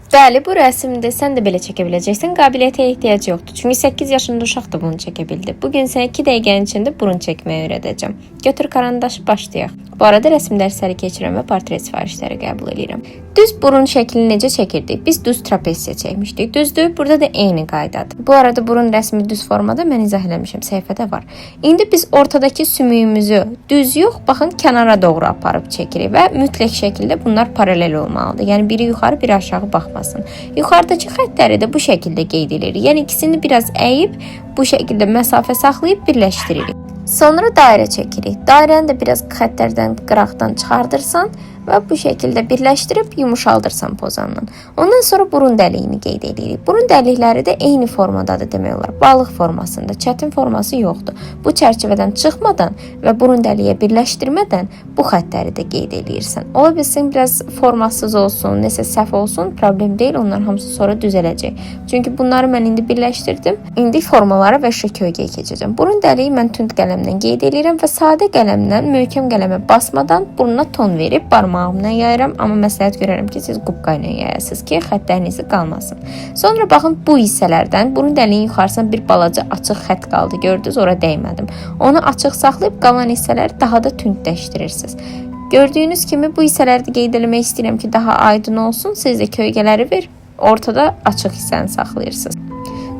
Bəli, bu rəsmdə sən də belə çəkə biləcəksən. Qabiliyyətə ehtiyac yoxdur. Çünki 8 yaşında uşaq da bunu çəkə bildi. Bu gün sənə 2 dəqiqənin içində burun çəkməyi öyrədəcəm. Götür karandaşı, başlayaq. Bu arada rəsm dərsləri keçirəm və portret sifarişləri qəbul edirəm. Düz burun şəklini necə çəkirdik? Biz düz trapesiya çəkmişdik. Düzdür? Burada da eyni qaydadır. Bu arada burun rəsmi düz formada mən izah eləmişəm, səhifədə var. İndi biz ortadakı sümüyümüzü düz yox, baxın kənara doğru aparıb çəkirik və mütləq şəkildə bunlar paralel olmalıdır. Yəni biri yuxarı, biri aşağı baxmasın. Yuxarıdakı xəttləri də bu şəkildə qeyd edirik. Yəni ikisini biraz əyib bu şəkildə məsafə saxlayıb birləşdiririk. Sonra dairə çəkirik. Dairəni də biraz xəttlərdən, qıraqdan çıxardırsan və bu şəkildə birləşdirib yumuşaldırsan pozanla. Ondan sonra burun dəliyini qeyd edirik. Burun dəlikləri də eyni formadadır demək olar. Balıq formasında, çətin forması yoxdur. Bu çərçivədən çıxmadan və burun dəliyə birləşdirmədən bu xəttləri də qeyd edirsən. Ola bilsin biraz formasız olsun, nəsə səhv olsun, problem deyil. Onların hamısı sonra düzələcək. Çünki bunları mən indi birləşdirdim. İndi formalara və kölgəyə keçəcəm. Burun dəliyi mən tünd qələmlə qeyd edirəm və sadə qələmlə möhkəm qələmə basmadan burnuna ton verib barmağımla yayıram, amma məsləhət görərəm ki, siz qubqa ilə yayasınız ki, xəttləriniz qalmasın. Sonra baxın bu hissələrdən burun dəliyin yuxarısına bir balaca açıq xətt qaldı. Gördünüz, ora dəymədim. Onu açıq saxlayıb qalan hissələri daha da tündləşdirirsiniz. Gördüyünüz kimi bu hissələri də qeyd etmək istəyirəm ki, daha aydın olsun. Siz də kölgələri ver, ortada açıq hissəni saxlayırsınız.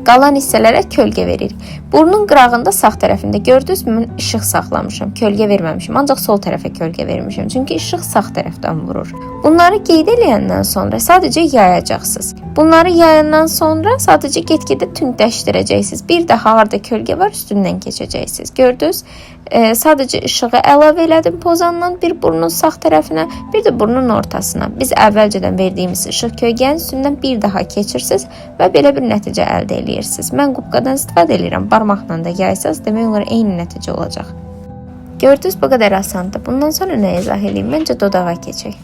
Qalan hissələrə kölgə veririk. Burnun qırağında sağ tərəfində gördünüz mü, mən işıq saxlamışam, kölgə verməmişim. Ancaq sol tərəfə kölgə vermişim. Çünki işıq sağ tərəfdən vurur. Bunları qeyd edəndən sonra sadəcə yayacaqsınız. Bunları yayandan sonra sadəcə get-gedə tündləşdirəcəksiniz. Bir də harda kölgə var, üstündən keçəcəksiniz. Gördünüz? Sadəcə işığı əlavə elədim pozanla bir burnun sağ tərəfinə, bir də burnun ortasına. Biz əvvəlcədən verdiyimiz işıq kölgənin üstündən bir daha keçirsiniz və belə bir nəticə əldə edirsiniz. Mən qubqadan istifadə edirəm. Barmaqla da yaysaz, demək olar eyni nəticə olacaq. Gördünüz, bu qədər asandır. Bundan sonra nə izah edeyim? Məncə dodağa keçək.